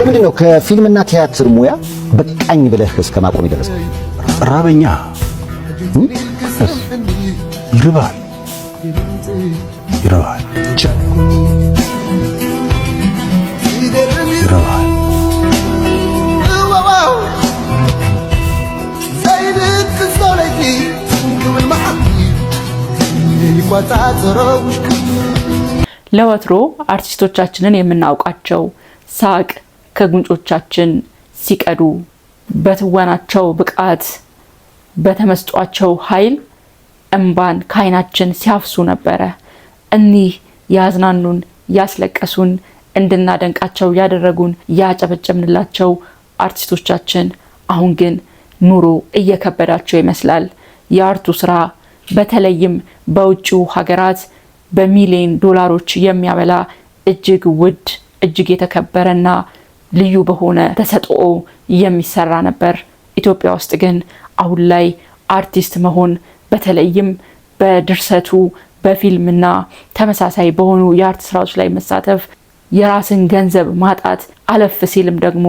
ለምንድነው ከፊልምና ቲያትር ሙያ በቃኝ ብለህ እስከ ማቆም ይደረሰ? ራበኛ ይርባል ይርባል ይርባል ለወትሮ አርቲስቶቻችንን የምናውቃቸው ሳቅ ከጉንጮቻችን ሲቀዱ በትወናቸው ብቃት በተመስጧቸው ኃይል እንባን ከዓይናችን ሲያፍሱ ነበረ። እኒህ ያዝናኑን ያስለቀሱን እንድናደንቃቸው ያደረጉን ያጨበጨብንላቸው አርቲስቶቻችን አሁን ግን ኑሮ እየከበዳቸው ይመስላል። የአርቱ ስራ በተለይም በውጭው ሀገራት በሚሊዮን ዶላሮች የሚያበላ እጅግ ውድ እጅግ የተከበረና ልዩ በሆነ ተሰጥኦ የሚሰራ ነበር። ኢትዮጵያ ውስጥ ግን አሁን ላይ አርቲስት መሆን በተለይም በድርሰቱ በፊልምና ተመሳሳይ በሆኑ የአርት ስራዎች ላይ መሳተፍ የራስን ገንዘብ ማጣት አለፍ ሲልም ደግሞ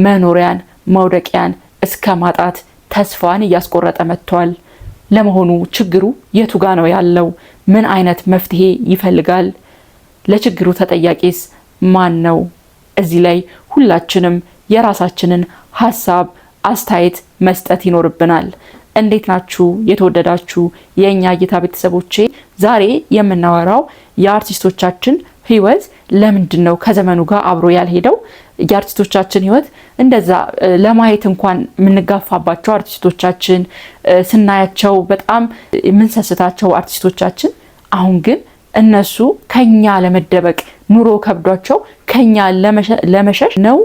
መኖሪያን መውደቂያን እስከ ማጣት ተስፋን እያስቆረጠ መጥቷል። ለመሆኑ ችግሩ የቱ ጋ ነው ያለው? ምን አይነት መፍትሄ ይፈልጋል? ለችግሩ ተጠያቂስ ማን ነው? እዚህ ላይ ሁላችንም የራሳችንን ሐሳብ አስተያየት መስጠት ይኖርብናል። እንዴት ናችሁ የተወደዳችሁ የኛ እይታ ቤተሰቦቼ? ዛሬ የምናወራው የአርቲስቶቻችን ህይወት ለምንድነው ከዘመኑ ጋር አብሮ ያልሄደው? የአርቲስቶቻችን ህይወት እንደዛ ለማየት እንኳን የምንጋፋባቸው አርቲስቶቻችን ስናያቸው በጣም የምንሰስታቸው አርቲስቶቻችን አሁን ግን እነሱ ከኛ ለመደበቅ ኑሮ ከብዷቸው ከኛ ለመሸሽ ነው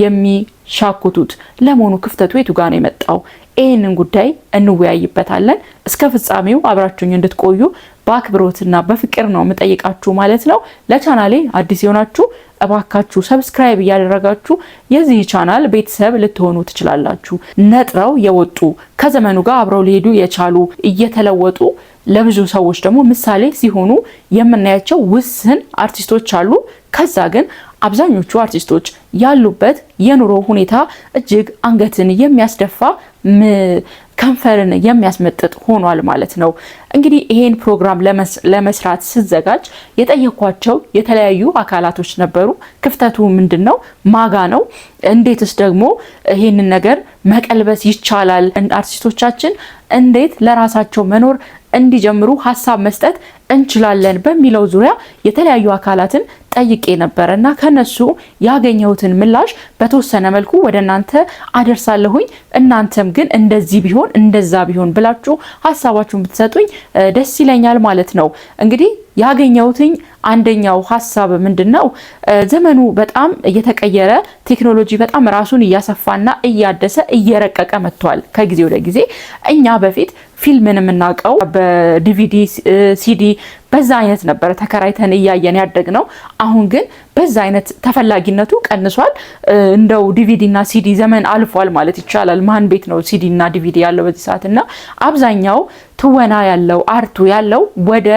የሚሻኩቱት። ለመሆኑ ክፍተቱ የቱ ጋር ነው የመጣው? ይህንን ጉዳይ እንወያይበታለን። እስከ ፍጻሜው አብራችሁኝ እንድትቆዩ በአክብሮትና በፍቅር ነው የምጠይቃችሁ ማለት ነው። ለቻናሌ አዲስ የሆናችሁ እባካችሁ ሰብስክራይብ እያደረጋችሁ የዚህ ቻናል ቤተሰብ ልትሆኑ ትችላላችሁ። ነጥረው የወጡ ከዘመኑ ጋር አብረው ሊሄዱ የቻሉ እየተለወጡ ለብዙ ሰዎች ደግሞ ምሳሌ ሲሆኑ የምናያቸው ውስን አርቲስቶች አሉ። ከዛ ግን አብዛኞቹ አርቲስቶች ያሉበት የኑሮ ሁኔታ እጅግ አንገትን የሚያስደፋ ከንፈርን የሚያስመጥጥ ሆኗል ማለት ነው። እንግዲህ ይሄን ፕሮግራም ለመስራት ስዘጋጅ የጠየኳቸው የተለያዩ አካላቶች ነበሩ። ክፍተቱ ምንድነው? ማጋ ነው? እንዴትስ ደግሞ ይሄንን ነገር መቀልበስ ይቻላል? አርቲስቶቻችን እንዴት ለራሳቸው መኖር እንዲጀምሩ ሐሳብ መስጠት እንችላለን በሚለው ዙሪያ የተለያዩ አካላትን ጠይቄ ነበርና ከነሱ ያገኘሁትን ምላሽ በተወሰነ መልኩ ወደናንተ አደርሳለሁኝ። እናንተም ግን እንደዚህ ቢሆን እንደዛ ቢሆን ብላችሁ ሐሳባችሁን ብትሰጡኝ ደስ ይለኛል ማለት ነው። እንግዲህ ያገኘሁትኝ አንደኛው ሐሳብ ምንድነው? ዘመኑ በጣም እየተቀየረ ቴክኖሎጂ በጣም ራሱን እያሰፋና እያደሰ እየረቀቀ መጥቷል ከጊዜ ወደ ጊዜ። እኛ በፊት ፊልምን የምናውቀው በዲቪዲ ሲዲ በዛ አይነት ነበር ተከራይተን እያየን ያደግነው። አሁን ግን በዛ አይነት ተፈላጊነቱ ቀንሷል። እንደው ዲቪዲ እና ሲዲ ዘመን አልፏል ማለት ይቻላል። ማን ቤት ነው ሲዲ እና ዲቪዲ ያለው በዚህ ሰዓት? እና አብዛኛው ትወና ያለው አርቱ ያለው ወደ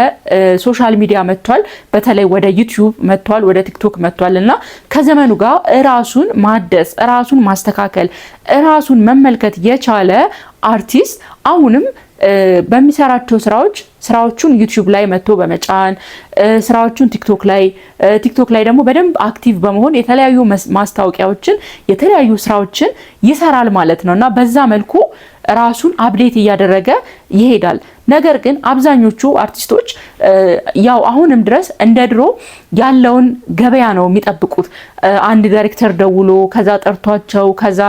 ሶሻል ሚዲያ መጥቷል። በተለይ ወደ ዩቲዩብ መጥቷል፣ ወደ ቲክቶክ መጥቷል። እና ከዘመኑ ጋር ራሱን ማደስ ራሱን ማስተካከል ራሱን መመልከት የቻለ አርቲስት አሁንም በሚሰራቸው ስራዎቹን ዩቲዩብ ላይ መጥቶ በመጫን ስራዎቹን ቲክቶክ ላይ ደግሞ በደንብ አክቲቭ በመሆን የተለያዩ ማስታወቂያዎችን የተለያዩ ስራዎችን ይሰራል ማለት ነውና በዛ መልኩ ራሱን አፕዴት እያደረገ ይሄዳል። ነገር ግን አብዛኞቹ አርቲስቶች ያው አሁንም ድረስ እንደድሮ ያለውን ገበያ ነው የሚጠብቁት። አንድ ዳይሬክተር ደውሎ ከዛ ጠርቷቸው ከዛ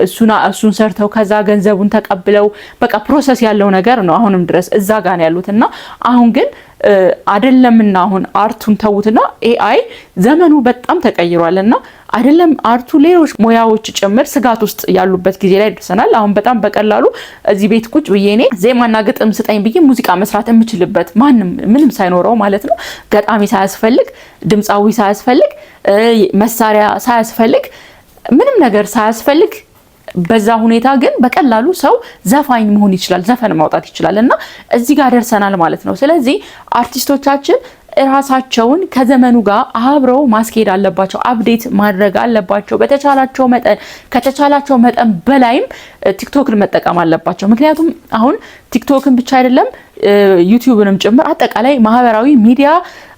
እሱን ሰርተው ከዛ ገንዘቡን ተቀብለው በቃ ፕሮሰስ ያለው ነገር ነው አሁንም ድረስ እዛ ጋር ነው ያሉትና አሁን ግን አይደለምና አሁን አርቱን ተውትና ኤአይ ዘመኑ በጣም ተቀይሯልና አይደለም አርቱ ሌሎች ሙያዎች ጭምር ስጋት ውስጥ ያሉበት ጊዜ ላይ ደርሰናል። አሁን በጣም በቀላሉ እዚህ ቤት ቁጭ ብዬ እኔ ዜማና ግጥም ስጠኝ ብዬ ሙዚቃ መስራት የምችልበት ምንም ሳይኖረው ማለት ነው። ገጣሚ ሳያስፈልግ፣ ድምጻዊ ሳያስፈልግ፣ መሳሪያ ሳያስፈልግ፣ ምንም ነገር ሳያስፈልግ በዛ ሁኔታ ግን በቀላሉ ሰው ዘፋኝ መሆን ይችላል፣ ዘፈን ማውጣት ይችላል እና እዚህ ጋር ደርሰናል ማለት ነው። ስለዚህ አርቲስቶቻችን ራሳቸውን ከዘመኑ ጋር አብረው ማስኬድ አለባቸው፣ አፕዴት ማድረግ አለባቸው። ከተቻላቸው መጠን በላይም ቲክቶክን መጠቀም አለባቸው። ምክንያቱም አሁን ቲክቶክን ብቻ አይደለም ዩቲዩብንም ጭምር አጠቃላይ ማህበራዊ ሚዲያ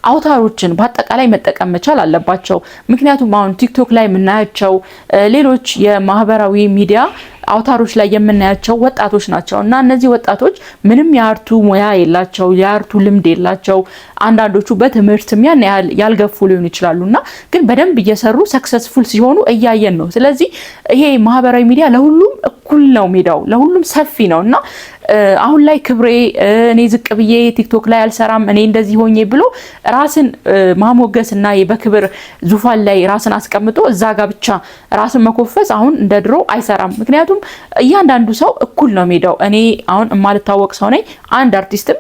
አውታሮችን በአጠቃላይ መጠቀም መቻል አለባቸው። ምክንያቱም አሁን ቲክቶክ ላይ የምናያቸው ሌሎች የማህበራዊ ሚዲያ አውታሮች ላይ የምናያቸው ወጣቶች ናቸው እና እነዚህ ወጣቶች ምንም የአርቱ ሙያ የላቸው፣ የአርቱ ልምድ የላቸው። አንዳንዶቹ በትምህርትም ያን ያህል ያልገፉ ሊሆኑ ይችላሉና ግን በደንብ እየሰሩ ሰክሰስፉል ሲሆኑ እያየን ነው። ስለዚህ ይሄ ማህበራዊ ሚዲያ ለሁሉም እኩል ነው፣ ሜዳው ለሁሉም ሰፊ ነው እና አሁን ላይ ክብሬ እኔ ዝቅ ብዬ ቲክቶክ ላይ አልሰራም እኔ እንደዚህ ሆኜ ብሎ ራስን ማሞገስና በክብር ዙፋን ላይ ራስን አስቀምጦ እዛ ጋር ብቻ ራስን መኮፈስ አሁን እንደ ድሮ አይሰራም። ምክንያቱም እያንዳንዱ ሰው እኩል ነው ሜዳው። እኔ አሁን የማልታወቅ ሰው ነኝ፣ አንድ አርቲስትም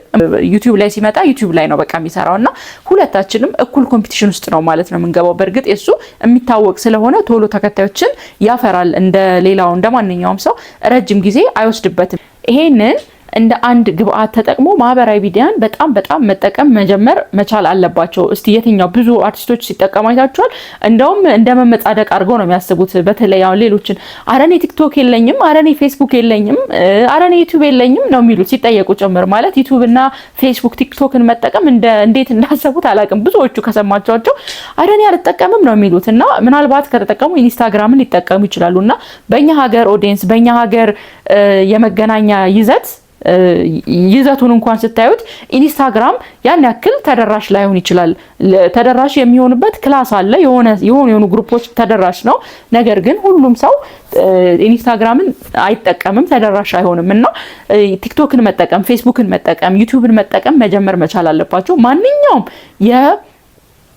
ዩቲዩብ ላይ ሲመጣ ዩቲዩብ ላይ ነው በቃ የሚሰራውና ሁለታችንም እኩል ኮምፒቲሽን ውስጥ ነው ማለት ነው የምንገባው። በእርግጥ የሱ የሚታወቅ ስለሆነ ቶሎ ተከታዮችን ያፈራል፣ እንደ ሌላው እንደ ማንኛውም ሰው ረጅም ጊዜ አይወስድበትም። ይሄንን እንደ አንድ ግብአት ተጠቅሞ ማህበራዊ ሚዲያን በጣም መጠቀም መጀመር መቻል አለባቸው። እስቲ የትኛው ብዙ አርቲስቶች ሲጠቀሙ አይታችኋል። እንደውም እንደ መመጻደቅ አድርገው ነው የሚያስቡት። በተለይ አሁን ሌሎችን አረኔ ቲክቶክ የለኝም፣ አረኔ ፌስቡክ የለኝም፣ አረኔ ዩቲዩብ የለኝም ነው የሚሉት ሲጠየቁ ጭምር። ማለት ዩቲዩብ እና ፌስቡክ ቲክቶክን መጠቀም እንዴት እንዳሰቡት አላውቅም። ብዙዎቹ ከሰማቸዋቸው አረኔ አልጠቀምም ነው የሚሉት እና ምናልባት ከተጠቀሙ ኢንስታግራምን ሊጠቀሙ ይችላሉና በእኛ ሀገር ኦዲየንስ በእኛ ሀገር የመገናኛ ይዘቱን እንኳን ስታዩት ኢንስታግራም ያን ያክል ተደራሽ ላይሆን ይችላል። ተደራሽ የሚሆንበት ክላስ አለ፣ የሆኑ ግሩፖች ተደራሽ ነው። ነገር ግን ሁሉም ሰው ኢንስታግራምን አይጠቀምም፣ ተደራሽ አይሆንም እና ቲክቶክን መጠቀም፣ ፌስቡክን መጠቀም፣ ዩቲዩብን መጠቀም መጀመር መቻል አለባቸው። ማንኛውም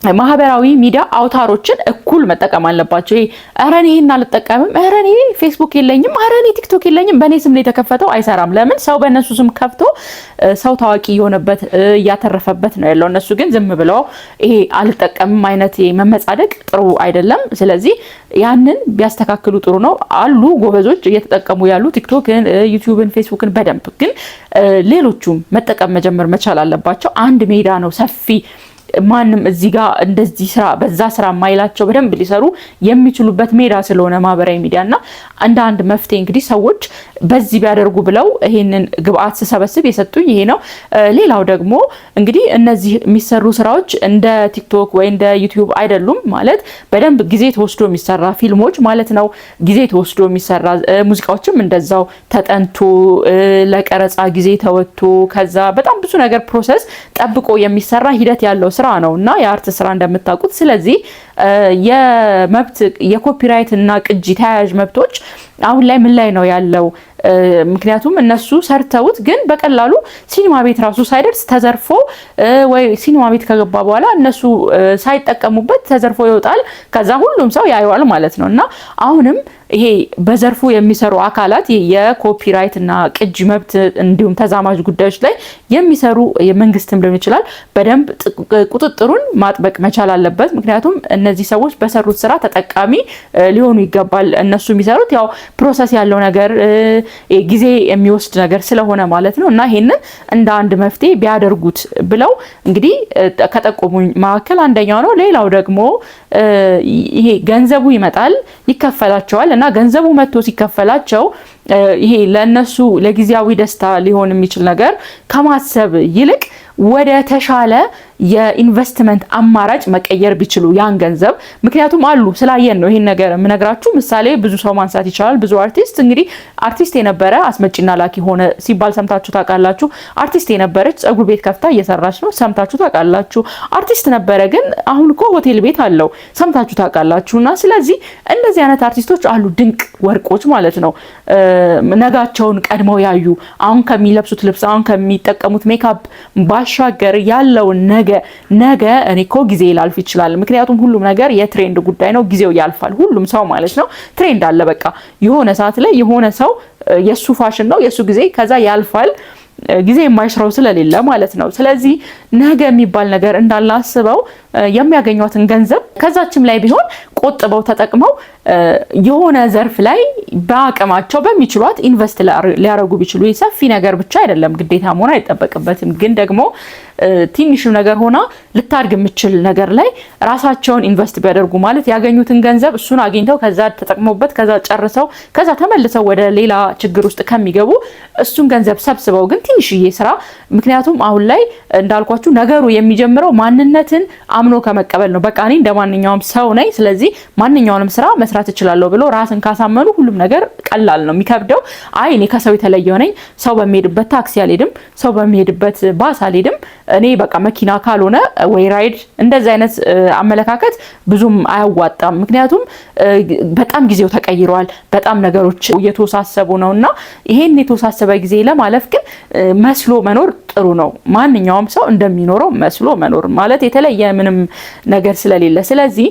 ማህበራዊ ሚዲያ አውታሮችን እኩል መጠቀም አለባቸው። አረኔ ይሄን አልጠቀምም፣ አረኔ ፌስቡክ የለኝም፣ አረኔ ቲክቶክ የለኝም፣ በእኔ ስም ላይ የተከፈተው አይሰራም። ለምን? ሰው በእነሱ ስም ከፍቶ ሰው ታዋቂ የሆነበት እያተረፈበት ነው ያለው። እነሱ ግን ዝም ብለው ይሄ አልጠቀምም አይነት መመጻደቅ ጥሩ አይደለም። ስለዚህ ያንን ቢያስተካክሉ ጥሩ ነው። አሉ ጎበዞች እየተጠቀሙ ያሉ ቲክቶክን፣ ዩቲዩብን፣ ፌስቡክን በደንብ ግን ሌሎቹም መጠቀም መጀመር መቻል አለባቸው። አንድ ሜዳ ነው ሰፊ ማንም እዚህ ጋር እንደዚህ ስራ በዛ ስራ ማይላቸው በደንብ ሊሰሩ የሚችሉበት ሜዳ ስለሆነ ማህበራዊ ሚዲያና እንደ አንድ መፍትሄ እንግዲህ ሰዎች በዚህ ቢያደርጉ ብለው ይሄንን ግብአት ሰበስብ የሰጡኝ ይሄ ነው። ሌላው ደግሞ እንግዲህ እነዚህ የሚሰሩ ስራዎች እንደ ቲክቶክ ወይ እንደ ዩቲዩብ አይደሉም። ማለት በደንብ ጊዜ ተወስዶ የሚሰራ ፊልሞች ማለት ነው፣ ጊዜ ተወስዶ የሚሰራ ሙዚቃዎችም እንደዛው ተጠንቶ ለቀረጻ ጊዜ ተወጥቶ ከዛ በጣም ብዙ ነገር ፕሮሰስ ጠብቆ የሚሰራ ሂደት ያለው ስራ ነውና የአርት ስራ እንደምታውቁት። ስለዚህ የመብት የኮፒራይት እና ቅጂ ተያያዥ መብቶች አሁን ላይ ምን ላይ ነው ያለው? ምክንያቱም እነሱ ሰርተውት ግን በቀላሉ ሲኒማ ቤት ራሱ ሳይደርስ ተዘርፎ ወይ ሲኒማ ቤት ከገባ በኋላ እነሱ ሳይጠቀሙበት ተዘርፎ ይወጣል። ከዛ ሁሉም ሰው ያየዋል ማለት ነው። እና አሁንም ይሄ በዘርፉ የሚሰሩ አካላት የኮፒራይት እና ቅጂ መብት እንዲሁም ተዛማጅ ጉዳዮች ላይ የሚሰሩ የመንግስትም ሊሆን ይችላል በደንብ ቁጥጥሩን ማጥበቅ መቻል አለበት። ምክንያቱም እነዚህ ሰዎች በሰሩት ስራ ተጠቃሚ ሊሆኑ ይገባል። እነሱ የሚሰሩት ያው ፕሮሰስ ያለው ነገር ጊዜ የሚወስድ ነገር ስለሆነ ማለት ነው። እና ይሄንን እንደ አንድ መፍትሄ ቢያደርጉት ብለው እንግዲህ ከጠቆሙኝ መካከል አንደኛው ነው። ሌላው ደግሞ ይሄ ገንዘቡ ይመጣል ይከፈላቸዋል እና ገንዘቡ መጥቶ ሲከፈላቸው ይሄ ለነሱ ለጊዜያዊ ደስታ ሊሆን የሚችል ነገር ከማሰብ ይልቅ ወደ ተሻለ የኢንቨስትመንት አማራጭ መቀየር ቢችሉ ያን ገንዘብ። ምክንያቱም አሉ ስላየን ነው ይሄን ነገር የምነግራችሁ። ምሳሌ ብዙ ሰው ማንሳት ይችላል። ብዙ አርቲስት እንግዲህ አርቲስት የነበረ አስመጪና ላኪ ሆነ ሲባል ሰምታችሁ ታውቃላችሁ። አርቲስት የነበረች ጸጉር ቤት ከፍታ እየሰራች ነው፣ ሰምታችሁ ታውቃላችሁ። አርቲስት ነበረ ግን አሁን እኮ ሆቴል ቤት አለው፣ ሰምታችሁ ታውቃላችሁና ስለዚህ እንደዚህ አይነት አርቲስቶች አሉ፣ ድንቅ ወርቆች ማለት ነው። ነጋቸውን ቀድመው ያዩ አሁን ከሚለብሱት ልብስ አሁን ከሚጠቀሙት ሜካፕ ባሻገር ያለውን ነገ እኔ እኮ ጊዜ ላልፍ ይችላል። ምክንያቱም ሁሉም ነገር የትሬንድ ጉዳይ ነው፣ ጊዜው ያልፋል። ሁሉም ሰው ማለት ነው ትሬንድ አለ። በቃ የሆነ ሰዓት ላይ የሆነ ሰው የሱ ፋሽን ነው የሱ ጊዜ፣ ከዛ ያልፋል። ጊዜ የማይሽረው ስለሌለ ማለት ነው። ስለዚህ ነገ የሚባል ነገር እንዳላስበው የሚያገኙትን ገንዘብ ከዛችም ላይ ቢሆን ቆጥበው ተጠቅመው የሆነ ዘርፍ ላይ በአቅማቸው በሚችሏት ኢንቨስት ሊያረጉ ቢችሉ ሰፊ ነገር ብቻ አይደለም ግዴታ መሆን አይጠበቅበትም። ግን ደግሞ ትንሽ ነገር ሆና ልታድግ የምችል ነገር ላይ ራሳቸውን ኢንቨስት ቢያደርጉ ማለት ያገኙትን ገንዘብ እሱን አግኝተው ከዛ ተጠቅመውበት ከዛ ጨርሰው ከዛ ተመልሰው ወደ ሌላ ችግር ውስጥ ከሚገቡ እሱን ገንዘብ ሰብስበው ግን ትንሽዬ ስራ ምክንያቱም አሁን ላይ እንዳልኳችሁ ነገሩ የሚጀምረው ማንነትን አምኖ ከመቀበል ነው። በቃ እኔ እንደማንኛውም ሰው ነኝ ስለዚህ ማንኛውንም ስራ መስራት እችላለሁ ብሎ ራስን ካሳመኑ ሁሉም ነገር ቀላል ነው። የሚከብደው አይ እኔ ከሰው የተለየው ነኝ፣ ሰው በሚሄድበት ታክሲ አልሄድም፣ ሰው በሚሄድበት ባስ አልሄድም፣ እኔ በቃ መኪና ካልሆነ ወይ ራይድ እንደዚህ አይነት አመለካከት ብዙም አያዋጣም። ምክንያቱም በጣም ጊዜው ተቀይሯል፣ በጣም ነገሮች እየተወሳሰቡ ነውና ይሄን የተወሳሰበ ጊዜ ለማለፍ ግን መስሎ መኖር ጥሩ ነው። ማንኛውም ሰው እንደሚኖረው መስሎ መኖር ማለት የተለየ ምንም ነገር ስለሌለ ስለዚህ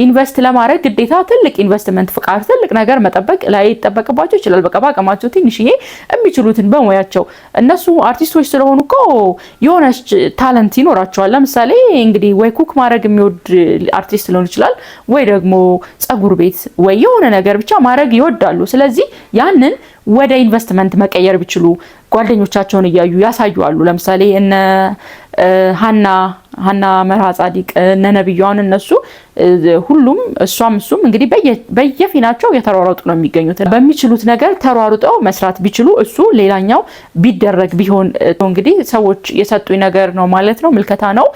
ኢንቨስት ለማድረግ ግዴታ ትልቅ ኢንቨስትመንት ፍቃድ ትልቅ ነገር መጠበቅ ላይ ይጠበቅባቸው ይችላል። በቃ ባቀማቸው ትንሽዬ የሚችሉትን በሙያቸው እነሱ አርቲስቶች ስለሆኑ እኮ የሆነ ታለንት ይኖራቸዋል። ለምሳሌ እንግዲህ ወይ ኩክ ማድረግ የሚወድ አርቲስት ሊሆን ይችላል ወይ ደግሞ ጸጉር ቤት ወይ የሆነ ነገር ብቻ ማድረግ ይወዳሉ። ስለዚህ ያንን ወደ ኢንቨስትመንት መቀየር ቢችሉ ጓደኞቻቸውን እያዩ ያሳዩአሉ። ለምሳሌ እነ ሀና መርሃ ጻዲቅ እነ ነብዩን እነሱ ሁሉም እሱም እንግዲህ በየፊናቸው የተሯሯጡ ነው የሚገኙት። በሚችሉት ነገር ተሯሩጠው መስራት ቢችሉ እሱ ሌላኛው ቢደረግ ቢሆን እንግዲህ ሰዎች የሰጡኝ ነገር ነው ማለት ነው፣ ምልከታ ነው።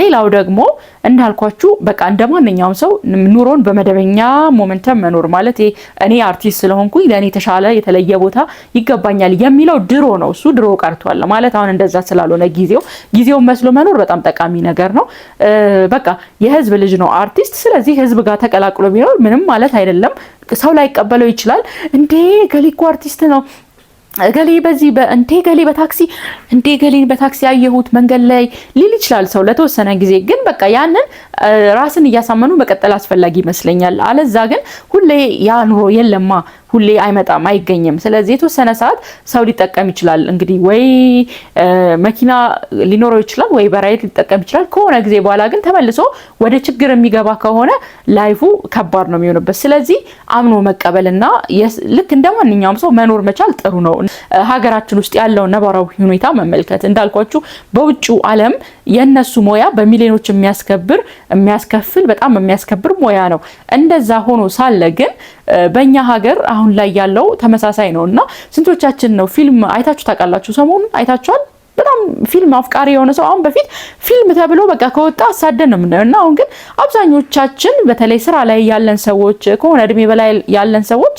ሌላው ደግሞ እንዳልኳችሁ በቃ እንደማንኛውም ሰው ኑሮን በመደበኛ ሞመንተም መኖር ማለት እኔ አርቲስት ስለሆንኩኝ ለኔ ተሻለ የተለየ ቦታ ይገባኛል የሚለው ድሮ ነው። እሱ ድሮ ቀርቷል ማለት አሁን እንደዛ ስላልሆነ ጊዜው መስሎ መኖር በጣም ጠቃሚ ነገር ነው። በቃ የህዝብ ልጅ ነው አርቲስት። ስለዚህ ህዝብ ጋር ተቀላቅሎ ቢኖር ምንም ማለት አይደለም። ሰው ላይ ቀበለው ይችላል። እንዴ ገሌ እኮ አርቲስት ነው ገሌ በዚህ እንዴ ገሌ በታክሲ አየሁት መንገድ ላይ ሊል ይችላል ሰው ለተወሰነ ጊዜ። ግን በቃ ያንን ራስን እያሳመኑ መቀጠል አስፈላጊ ይመስለኛል። አለዛ ግን ሁሌ ያ ኑሮ የለማ ሁሌ አይመጣም አይገኝም። ስለዚህ የተወሰነ ሰዓት ሰው ሊጠቀም ይችላል። እንግዲህ ወይ መኪና ሊኖረው ይችላል ወይ በራይድ ሊጠቀም ይችላል። ከሆነ ጊዜ በኋላ ግን ተመልሶ ወደ ችግር የሚገባ ከሆነ ላይፉ ከባድ ነው የሚሆንበት። ስለዚህ አምኖ መቀበልና ልክ እንደማንኛውም ሰው መኖር መቻል ጥሩ ነው። ሀገራችን ውስጥ ያለው ነባራዊ ሁኔታ መመልከት እንዳልኳችሁ በውጭው ዓለም የነሱ ሞያ በሚሊዮኖች የሚያስከፍል በጣም የሚያስከብር ሞያ ነው። እንደዛ ሆኖ ሳለ ግን በእኛ ሀገር አሁን ላይ ያለው ተመሳሳይ ነውና ስንቶቻችን ነው ፊልም አይታችሁ ታውቃላችሁ? ሰሞኑን አይታችኋል? በጣም ፊልም አፍቃሪ የሆነ ሰው አሁን በፊት ፊልም ተብሎ በቃ ከወጣ አሳደን ነው የምናየውና አሁን ግን አብዛኞቻችን በተለይ ስራ ላይ ያለን ሰዎች ከሆነ እድሜ በላይ ያለን ሰዎች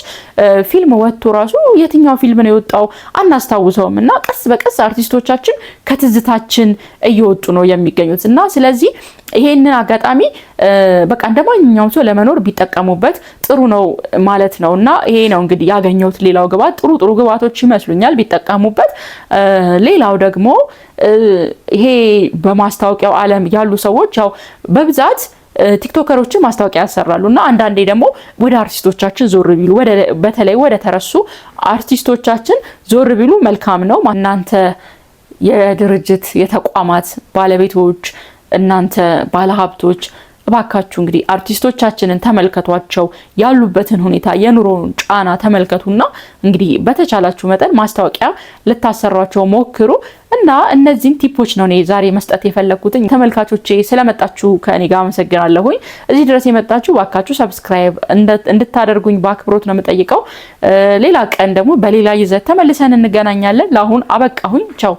ፊልም ወጥቶ ራሱ የትኛው ፊልም ነው የወጣው አናስታውሰውም። እና ቀስ በቀስ አርቲስቶቻችን ከትዝታችን እየወጡ ነው የሚገኙት። እና ስለዚህ ይሄንን አጋጣሚ በቃ እንደማንኛውም ሰው ለመኖር ቢጠቀሙበት ጥሩ ነው ማለት ነው። እና ይሄ ነው እንግዲህ ያገኘሁት ሌላው ግባት ጥሩ ግባቶች ይመስሉኛል ቢጠቀሙበት። ሌላው ደግሞ ይሄ በማስታወቂያው ዓለም ያሉ ሰዎች ያው በብዛት ቲክቶከሮችን ማስታወቂያ ያሰራሉና አንዳንዴ ደግሞ ወደ አርቲስቶቻችን ዞር ቢሉ በተለይ ወደ ተረሱ አርቲስቶቻችን ዞር ቢሉ መልካም ነው። እናንተ የድርጅት የተቋማት ባለቤቶች እናንተ ባለሀብቶች እባካችሁ እንግዲህ አርቲስቶቻችንን ተመልከቷቸው፣ ያሉበትን ሁኔታ የኑሮውን ጫና ተመልከቱና እንግዲህ በተቻላችሁ መጠን ማስታወቂያ ልታሰሯቸው ሞክሩ። እና እነዚህን ቲፖች ነው እኔ ዛሬ መስጠት የፈለኩት። ተመልካቾቼ ስለመጣችሁ ከኔ ጋር አመሰግናለሁኝ። እዚህ ድረስ የመጣችሁ እባካችሁ ሰብስክራይብ እንድታደርጉኝ በአክብሮት ነው የምጠይቀው። ሌላ ቀን ደግሞ በሌላ ይዘት ተመልሰን እንገናኛለን። ለአሁን አበቃሁኝ። ቻው።